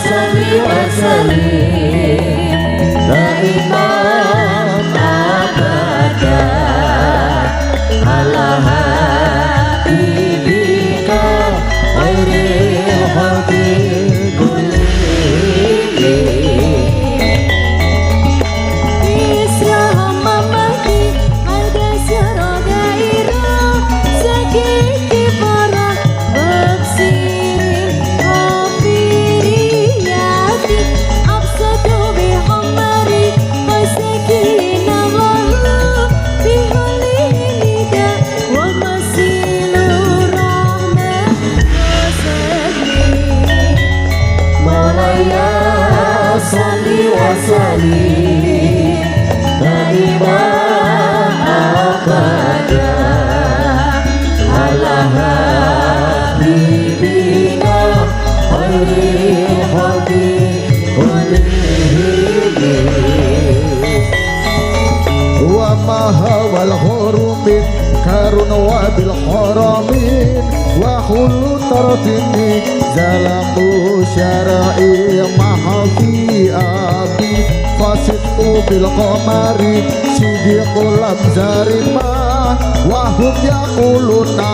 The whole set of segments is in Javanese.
salli wa sallim daiman abada ala habibika khairil khalqi kullihim. Salli wa sallim daiman abada ala habibina khairil khalqi kullihim. Wa mahawal hurumin karun wa bil haramin wa khulu tartini zalamu syara'i mahafi abi fasitu bil qamari sidiqul amzarima wa hum yaquluna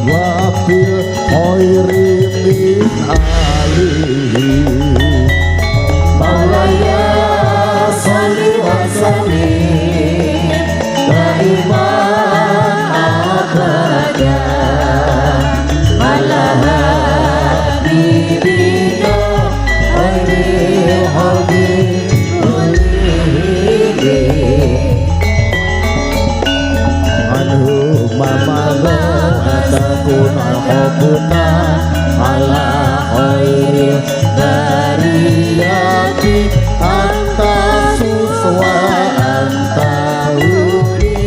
wa bil khairi min alihi. Maulaya salli wa sallim daiman abada ala habibina khairil khalqi kullihim. Anhu mamalo atakun al-hubuna ala khairil bariyati anta suswa anta uri.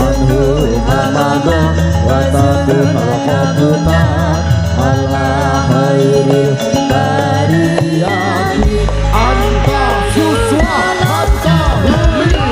anhu mamalo watakun al-hubuna ala khairil bariyati anta suswa anta huli.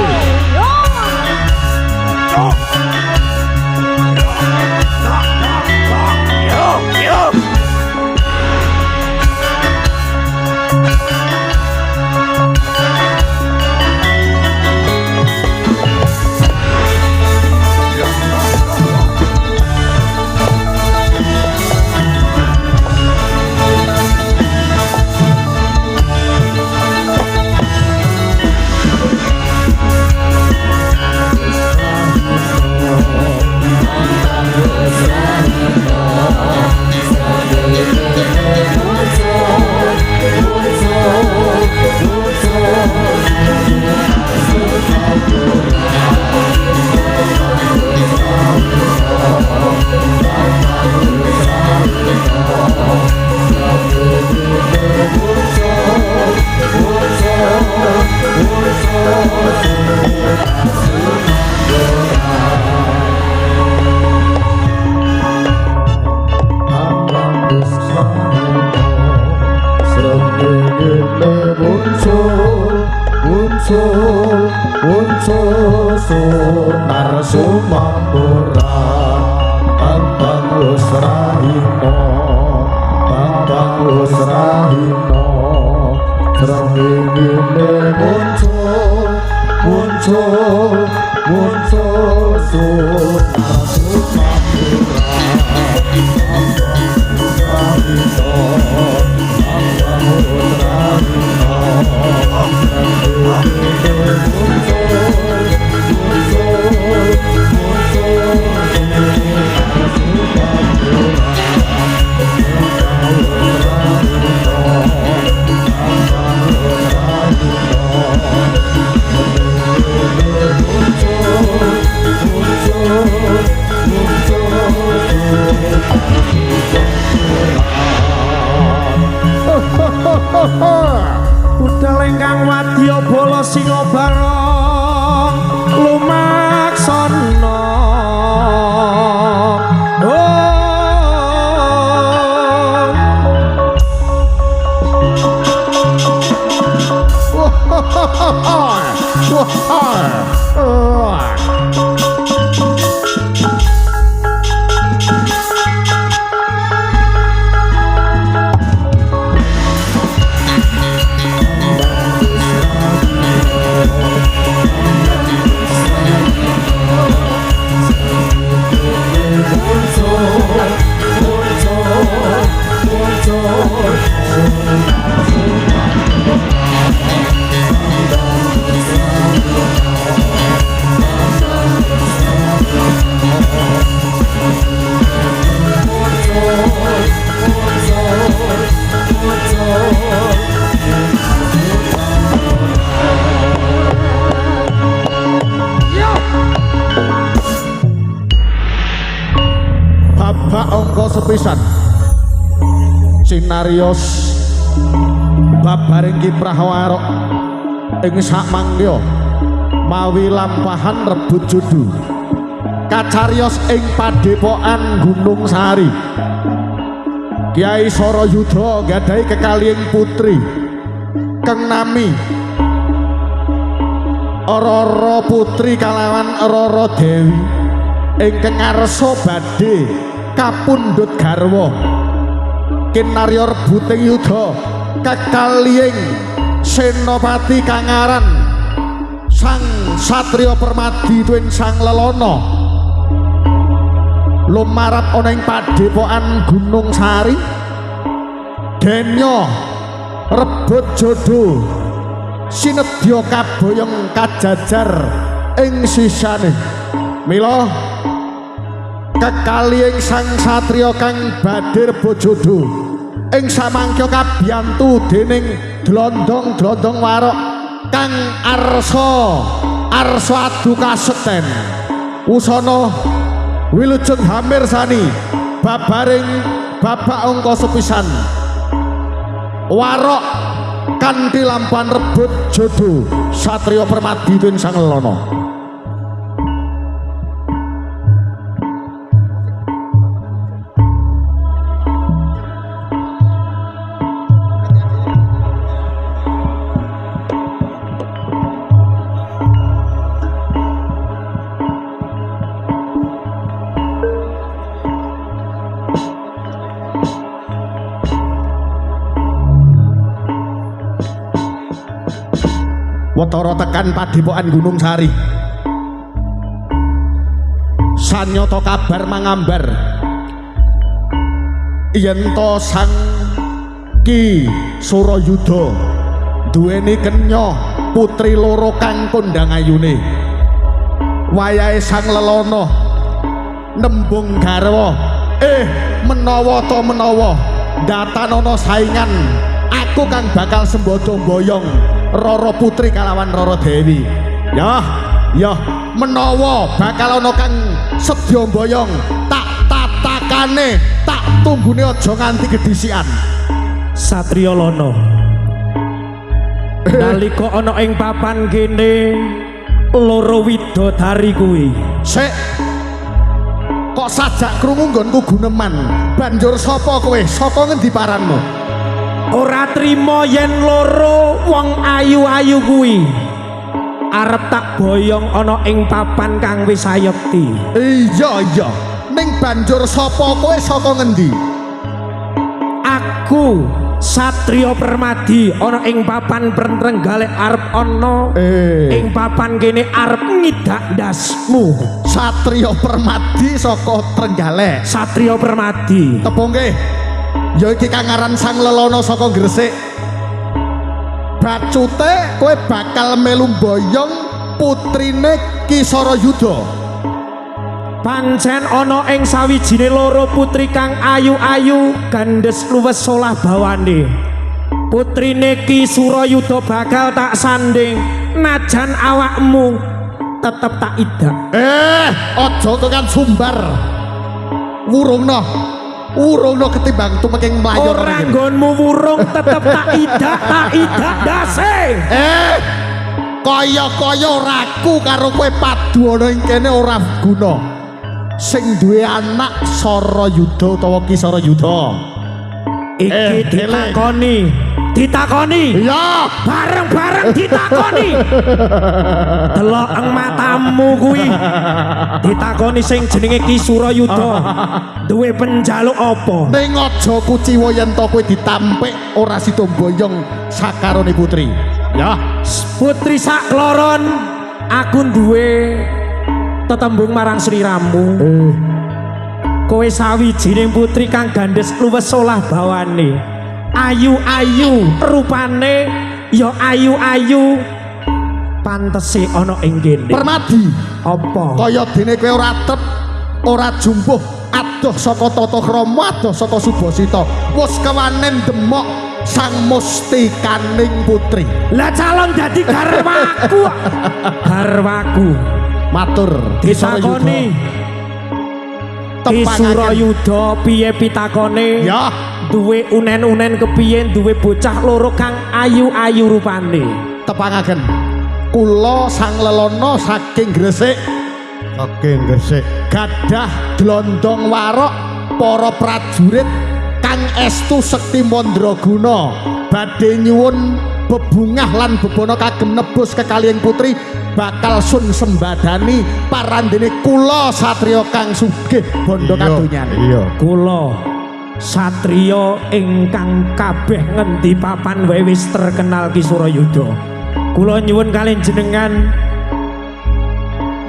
Sunar sumambura Bambang usrahino Bambang usrahino Serengingine muncul Sunar sumambura Bambang usrahino Bambang usrahino Serengingine Budal ingkang wadya bala singa barong lumaksana. cariyos babaring kiprah warok ing sakmangya mawi lampahan rebut judu kacariyos ing Padepokan Gunung Sari. Kyai Sarayudha gadhahi kekalihing putri kang nami Rara Putri kalawan Rara Dewi ingkang ngarsa badhe kapundhut garwa kinarya rebuting yuda kekalihing senopati kang aran Sang Satriya Permadi tuwin Sang Lelana lumarat ana ing Padepokan Gunung Sari denya rebut jodoh sinedya kaboyong kajajar ing sisane mila kekalihing sang satriya kang badhe rebut jodoh ing samangkya kabiyantu dening dlondong-dlondong warok kang arsa adu kaseten usana wilujeng hamir sani babaring babak angka sepisan warok kanthi lampahan rebut jodoh Satriya Permadi tuwin Sang Lelana. Watara tekan Padepokan Gunung Sari sanyata kabar mangambar yen to Sang Ki Surayudha duweni kenya putri loro kang kondang ayune wayahe Sang Lelana nembung garwa menawa to menawa datanana saingan aku kang bakal sembodo boyong Rara Putri kalawan Rara Dewi ya menawa bakal ana kang sedya boyong tak tatakane tak tunggune aja nganti gedhisikan Satriya Lana nalika ana ing papan kene loro widodari kuwi sik kok sajak krungu nggonku guneman banjur sapa kowe saka ngendi paranmu ora trima yen loro wong ayu-ayu kuwi arep tak boyong ana ing papan kang wis sayekti. Iya ning banjur sapa kowe saka ngendi? Aku Satriya Permadi ana ing papan Trenggalek arep ana ing papan kene arep ngidak ndasmu. Satriya Permadi saka Trenggalek. Satriya Permadi tepung nggih ya iki kang aran Sang Lelana saka Gresik. Bacute kowe bakal melu boyong putrine Ki Sarayudha. Pancen ana ing sawijine loro putri kang ayu-ayu gandes luwes solah bawane. Putrine Ki Surayudha bakal tak sanding najan awakmu tetep tak idak. Aja tekan sumbar. Wurungno ketimbang tumeking mlayu. Ora nggonmu wurung tetep tak idak dase. Kaya-kaya raku karo kowe padu ana ing kene ora guna. Sing duwe anak Sarayudha utawa Ki Sarayudha. Iki ditakoni. Iya, bareng-bareng ditakoni. Delok ing matamu kuwi. Ditakoni sing jenenge Ki Surayudha. Duwe penjaluk apa? Ning aja kuciwa yen to kowe ditampik ora sida boyong sakarone putri. Ya, putri sakloron aku duwe tetembung marang sliramu. Kowe sawijining putri kang gandes luwes solah bawane. Ayu-ayu rupane ya ayu-ayu pantese ana ing kene. Permadi apa kaya dene kowe ora trep ora jumbuh adoh saka tata krama adoh saka Subasita wis kewanen demok sang mustikaning putri. Lah calon dadi garwaku matur ditakoni Ki Surayuda piye pitakone? Ya, Duwe unen-unen kepiye duwe bocah loro kang ayu-ayu rupane. tepangaken. Kula sang lelono saking Gresik. Saking Gresik. Gadah glondong warok para prajurit kang estu sekti mandraguna badhe nyuwun bebungah lan bebono kagem nebus kekalihing putri bakal sun sembadani parandene kula satriya kang sugih bondo kadonyan. Iya. Kula satriya ingkang kabeh ngendi papan wae wis terkenal Ki Surayuda. Kula nyuwun kalian jenengan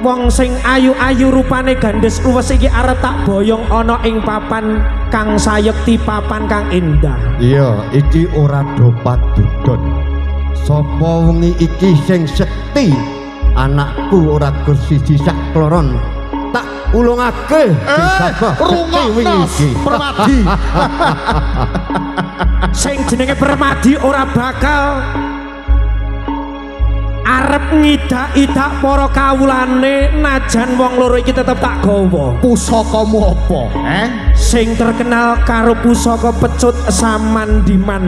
wong sing ayu-ayu rupane gandes luwes iki arep tak boyong ana ing papan kang sayekti, papan kang indah. Iya, iki ora dopat dudon. Sapa wengi iki sing sekti? Anakku ora siji sak kloron. Tak ulungake Rungokno Permadi. Sing jenenge Permadi ora bakal arep ngidak-idak para kawulane najan wong loro iki tetep tak gawa. Pusakamu apa? Sing terkenal karo pusaka pecut Samandiman.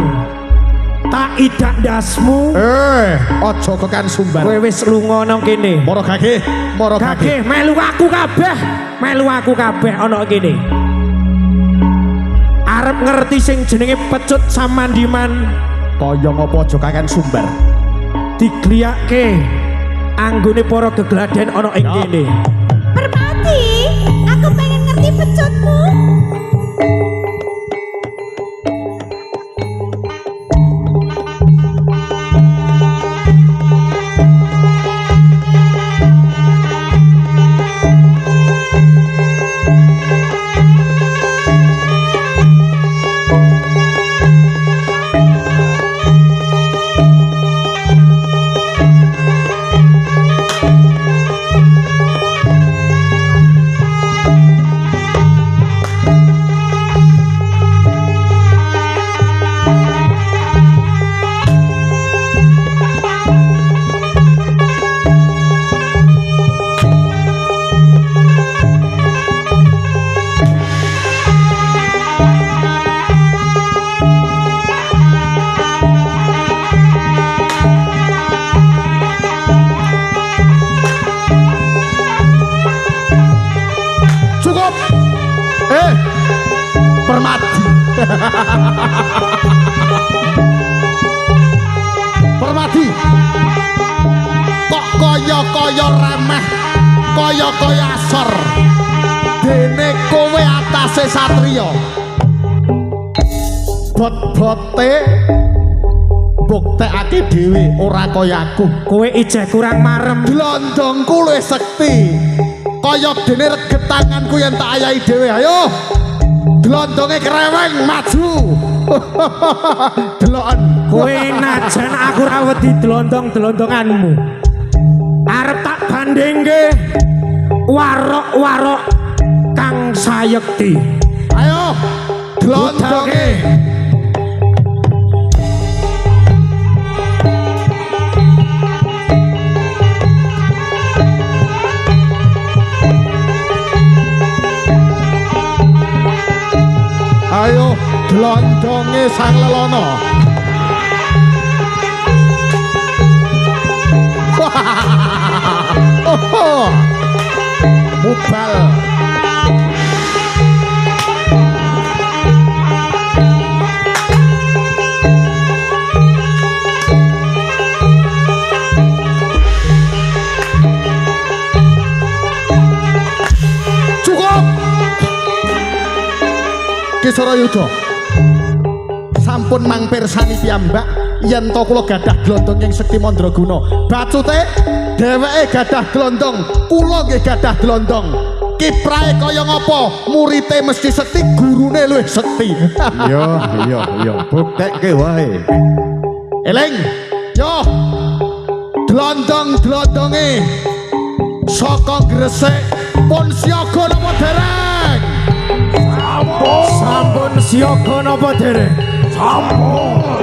Tak idak ndasmu. Aja kekan sumbar. Kowe wis lunga nang kene. Mara gagih, mara gagih. Melu aku kabeh. Melu aku kabeh ana kene. Arep ngerti sing jenenge pecut Samandiman. Kaya ngapa aja kekan sumbar? Digliyake anggone para gegladen ana ing kene. Permati, aku pengen ngerti pecutmu. Permadi. Permadi. Kok kaya-kaya remeh, kaya-kaya asor. Dene kowe atase satriya. Bot-bote buktekake dhewe ora kaya aku. Kowe ijeh kurang marem. Glondongku luwih sekti. Kaya dene regetanganku yen tak ayahi dhewe. Ayo. Glondonge kreweng maju. Deloken. Kowe najan aku ora wedi delondong-delondonganmu. Arep tak bandingke warok-warok kang sayekti. Ayo. Glondonge. Ayo glondonge sang lelono. Mubal. Cukup. Ki Surayuda sampun mangpirsani piyambak yen to kula gadah glondong ing Sekti Mandraguna. Bacute dheweke gadah glondong, kula nggih gadah glondong. Kiprahe kaya ngapa? Murite mesti sekti, gurune luwih sekti. Iya, buktekke wae. Eling, yo glondong-glondonge saka Gresik pun siaga napa dereng? Sampun siaga napa dereng? Sampun.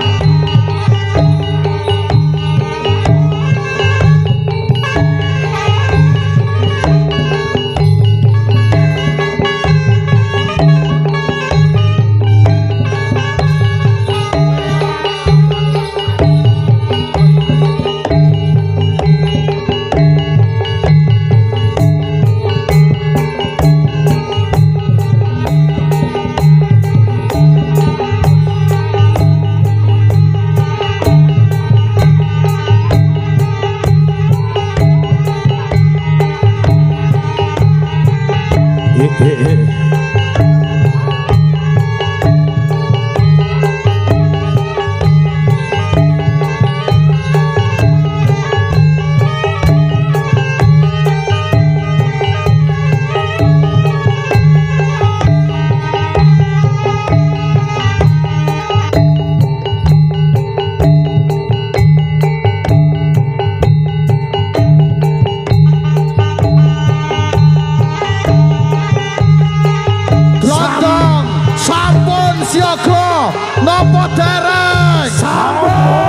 Nopo dereng sampun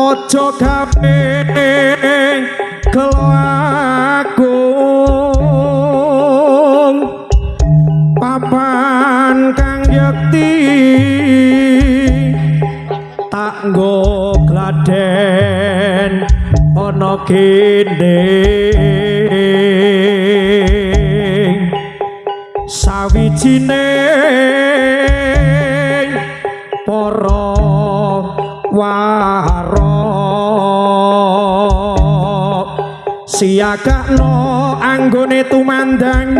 ojo kaping kelagung papan kang yekti tak nggo gladen ana gendeng sawijining para warok siagakno anggone tumandang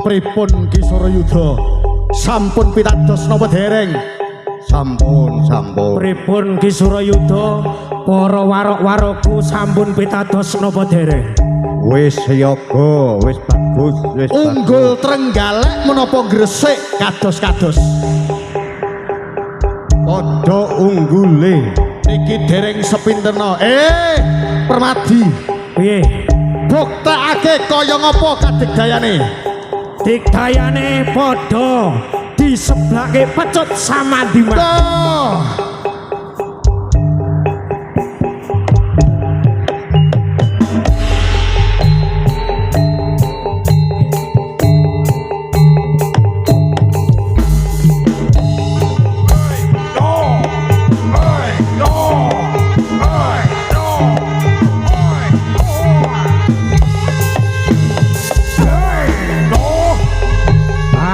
pripun Ki Surayuda sampun pitados napa dereng? Sampun. Pripun Ki Surayuda? Para warok-warokku sampun pitados napa dereng? Wis yoga, wis bagus, wis Unggul Trenggalek menapa Gresik kados-kados? padha unggule. Niki dereng sepinterno. Permadi. Piye? Buktekake kaya ngapa kadigdayane? Digdayane padha diseblake pecut samandiman. Toh.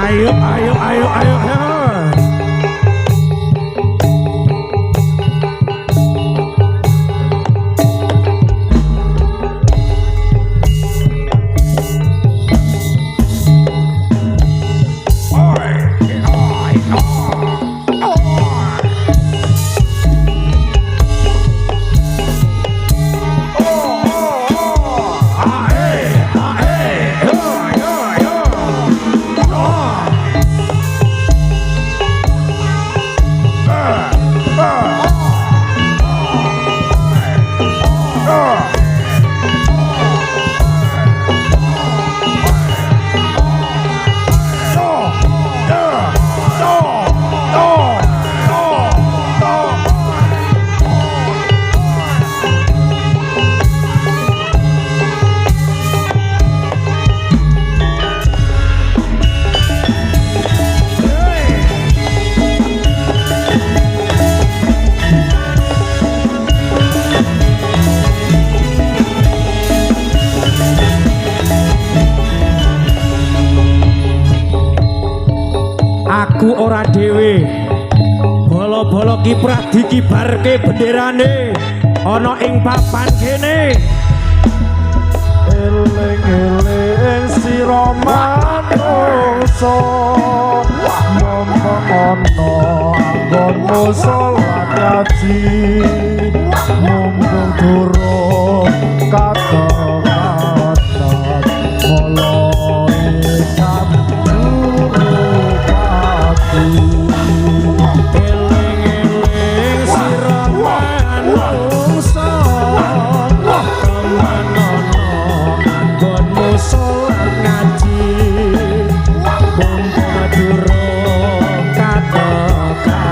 Ayo. Aku ora dhewe. Bolo-bolo kiprah dikibarke benderane ana ing papan kene. Eling-eling sira manungsa mompong ana anggonmu salat kaji mumpung durung kata-kata mulai samjurupati. Eling-eling sira manungsa anggonmu salat ngaji mumpung durung kata-kata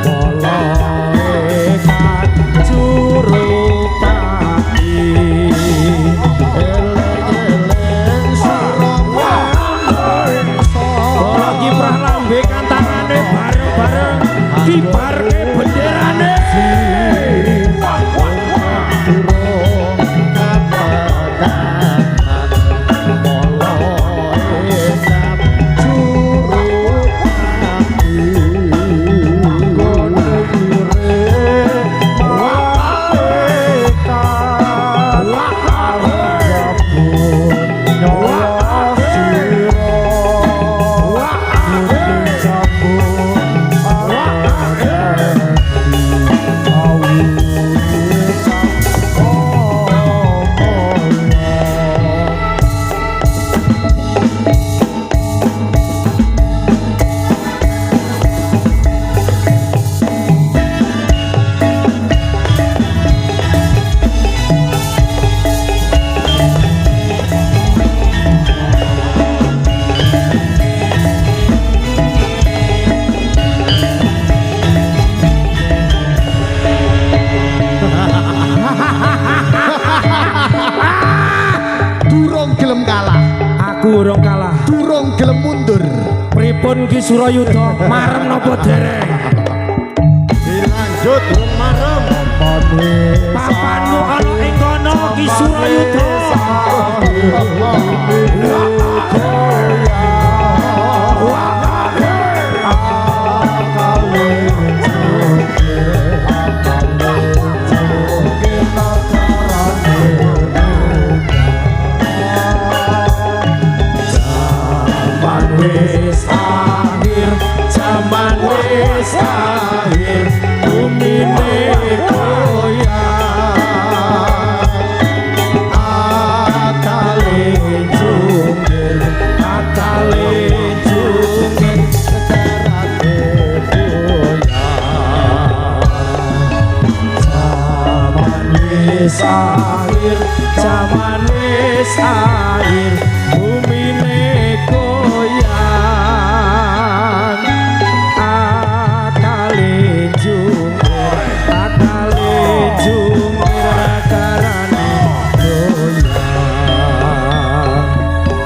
mulai samjurupati. Eling-eling sira manungsa kiprah lambe kantangane bareng-bareng kibarke benderane. Durung gelem kalah, Aku urung kalah. durung gelem mundur. Pripun Ki Surayuda marem napa dereng? Dilanjut marem. Papanmu ana ing kono Ki Surayuda. Wis wis akhir, zaman wis akhir, bumine goyang, akale jungkir karane goyang.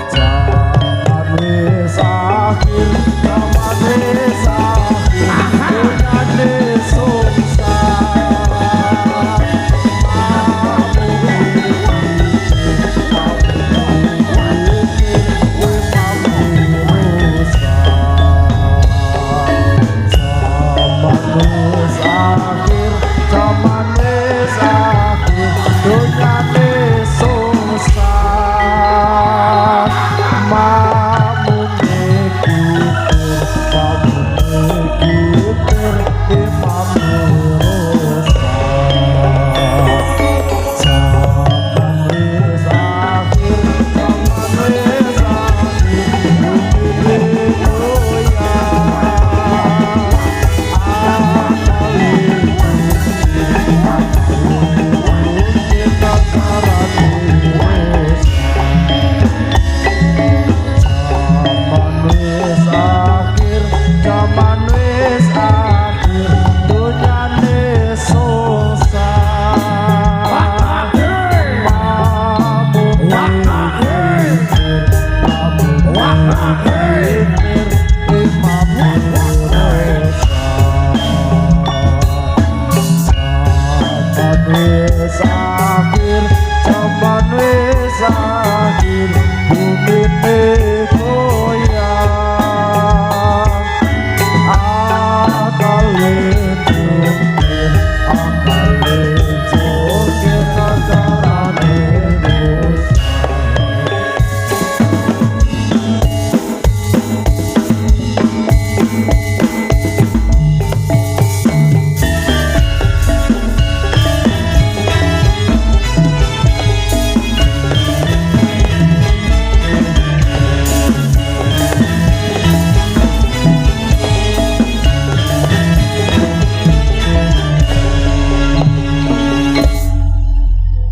Zaman wis akhir, zaman wis akhir, dunyane sungsar.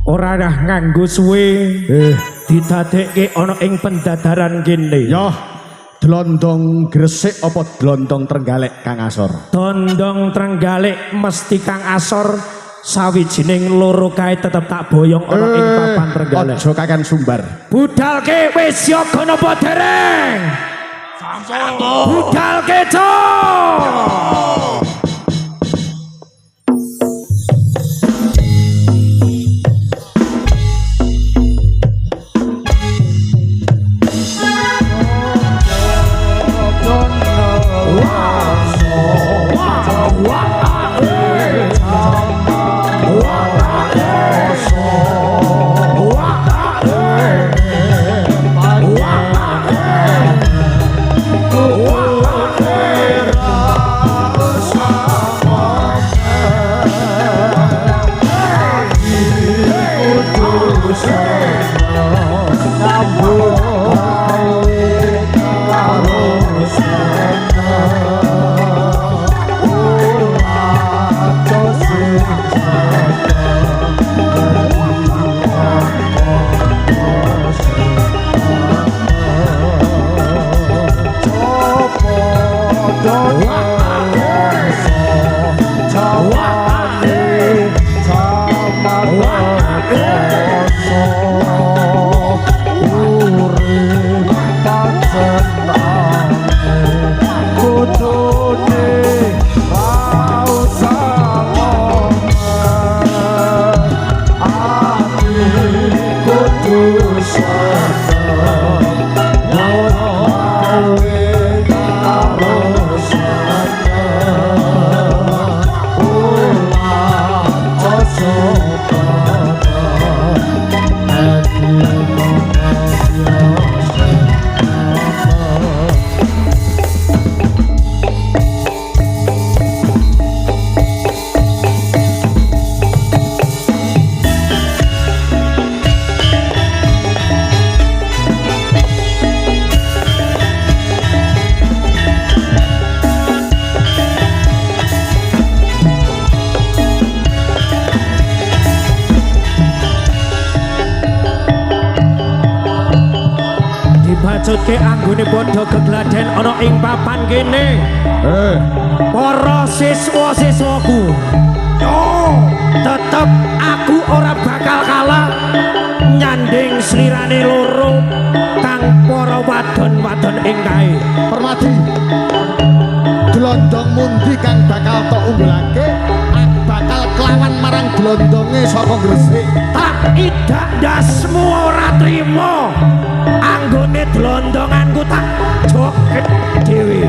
Ora dah nganggo suwe didadekke ana ing pendadaran kene. Ya, Dlondong Gresik apa Dlondong Trenggalek Kang Asor? Dondong Trenggalek mesti Kang Asor, sawijining loro kae tetep tak boyong ana ing papan Trenggalek. Aja kakan sumbar. Budalke wis yoga napa dereng? Sampun. Budalke cok. pecutke anggone padha gegladen ana ing papan kene. Para siswa-siswaku, yo tetep aku ora bakal kalah nyanding slirane loro kang para wadon-wadon ing kae. Permadi, glondong mundi kang bakal tok unggulake? Bakal kelawan marang glondonge saka Gresik. Tak idak dasmu ora trimo anggone glondonganku tak joget dhewe.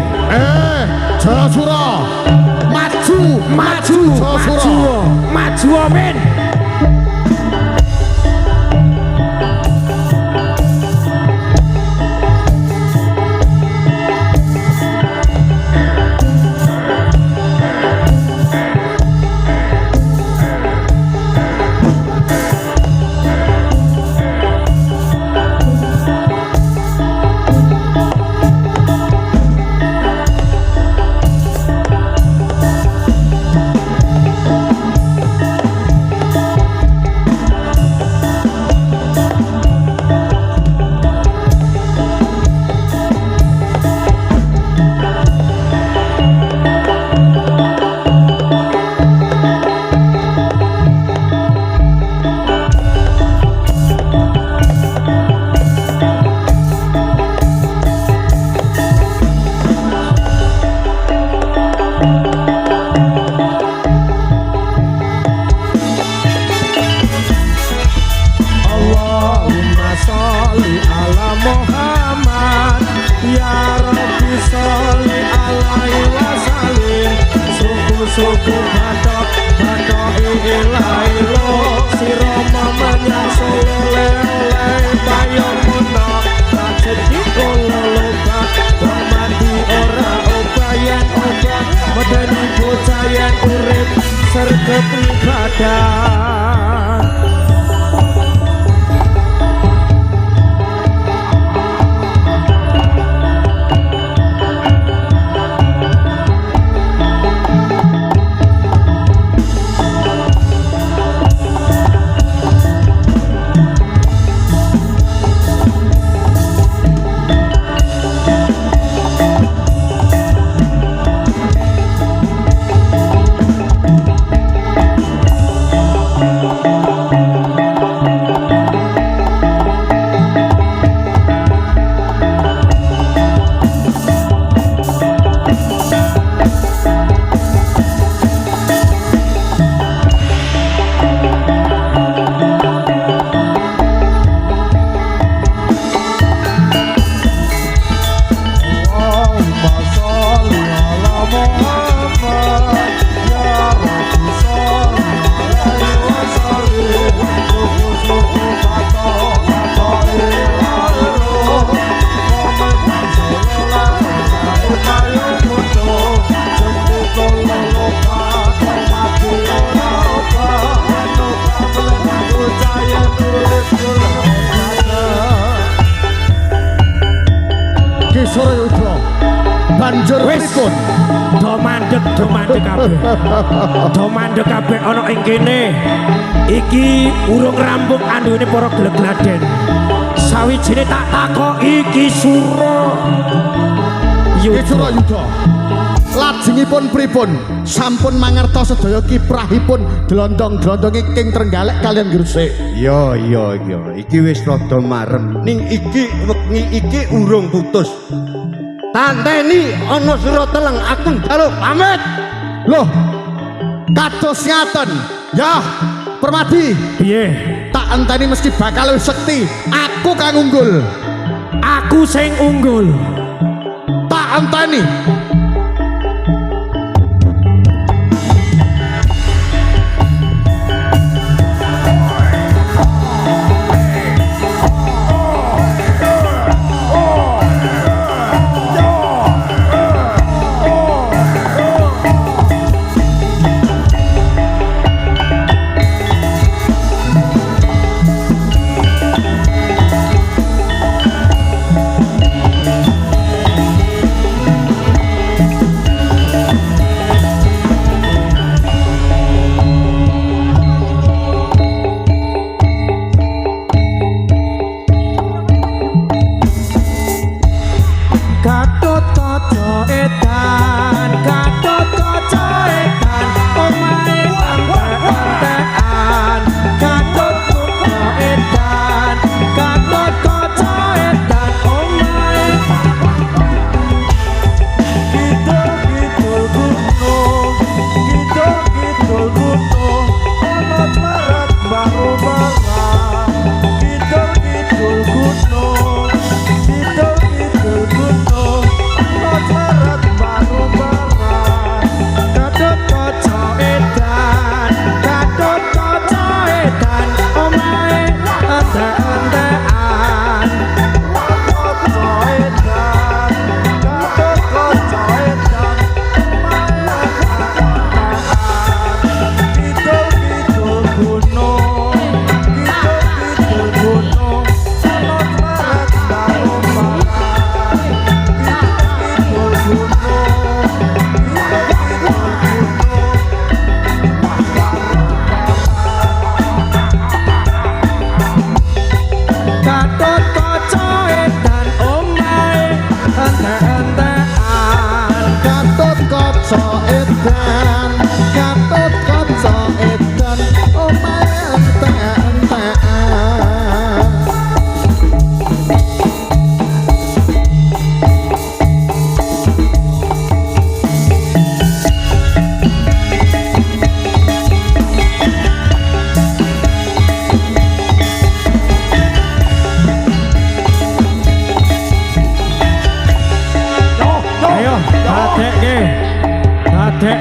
Jayasura, maju, maju, Jayasura, maju amin. Suku batok batok ilahi lo sirama menyang solo lele payung muno tak jadi kolo loba mati ora obayan obah medeni bocayan urip sergap ibadah. Banjur pripun? Do mandek kabeh. Do mandek kabeh ana ing kene. Iki urung rampung andune para glegladen. Sawijine tak takoki Ki Sura Yuda. Lajengipun pripun? Sampun mangertos sedaya kiprahipun glondong-glondonge King Trenggalek kalian Gresik. Iya. Iki wis rada marem. Ning iki wengi iki urung putus. Tanteni ana sira teleng aku njaluk pamit. Loh, kados ngaten. Ya, Permadi. Piye? Tak enteni mesti bakal sekti. Aku kang unggul. Aku sing unggul. Tak enteni.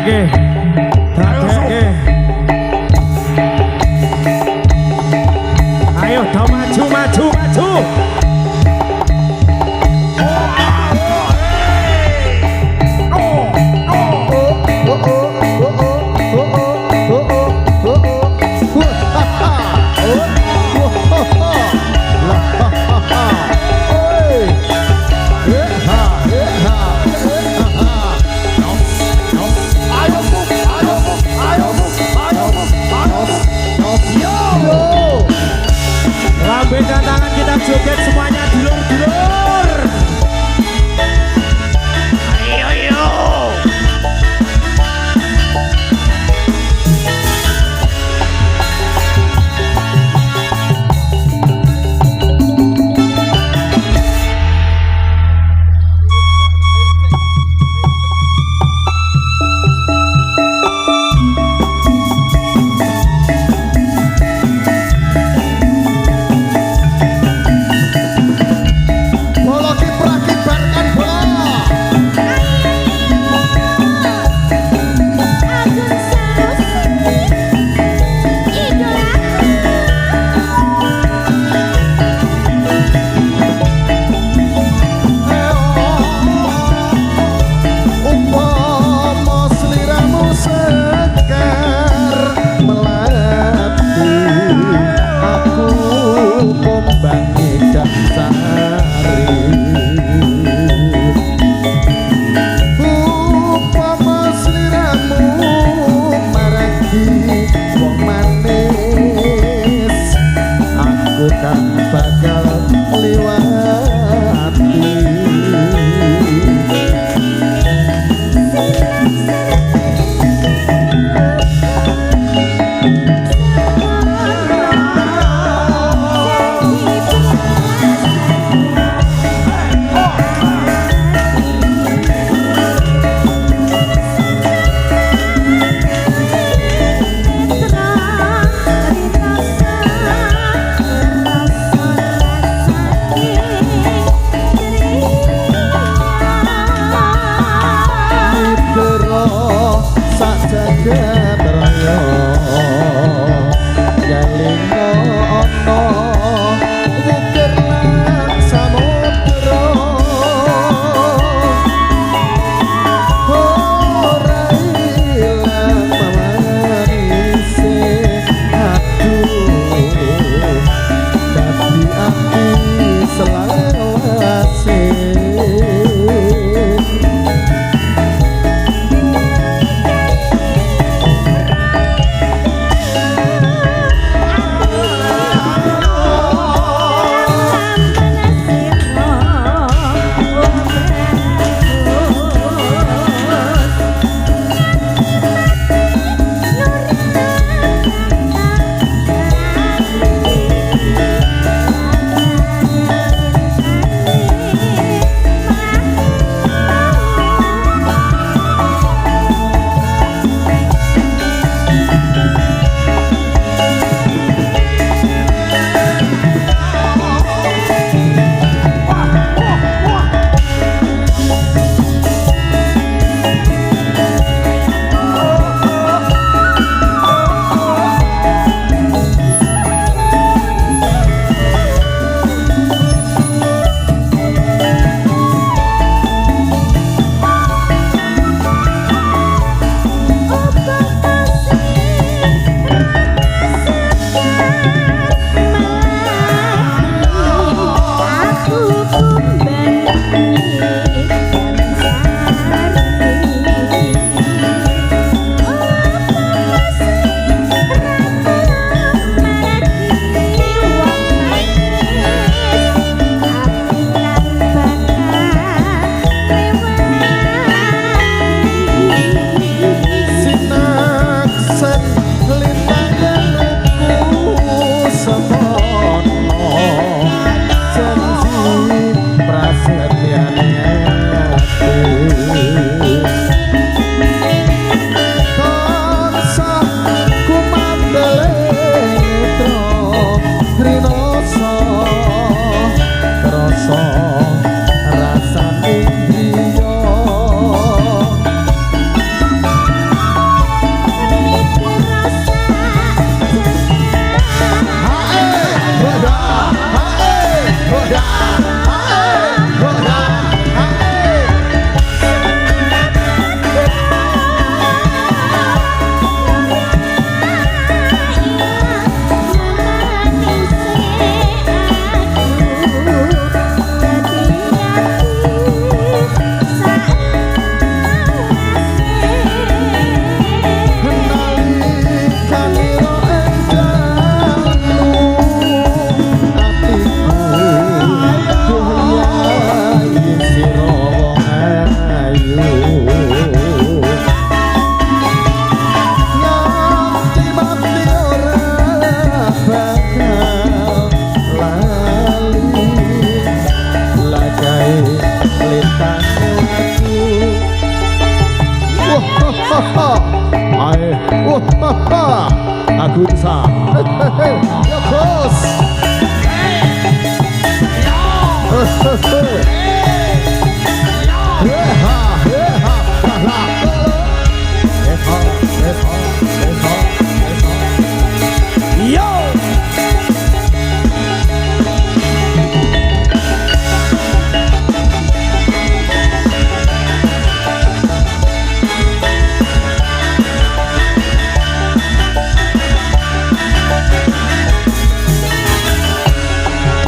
dadekke ayo do maju maju maju lambaikan tangan kita joget semuanya dulur-dulur ayo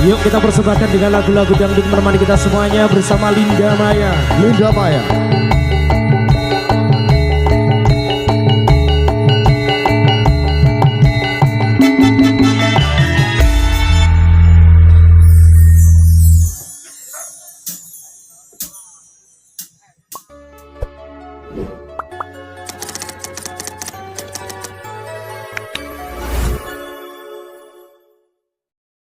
Yuk kita persembahkan dengan lagu-lagu dangdut menemani kita semuanya bersama Linda Maya. Linda Maya. Thank you.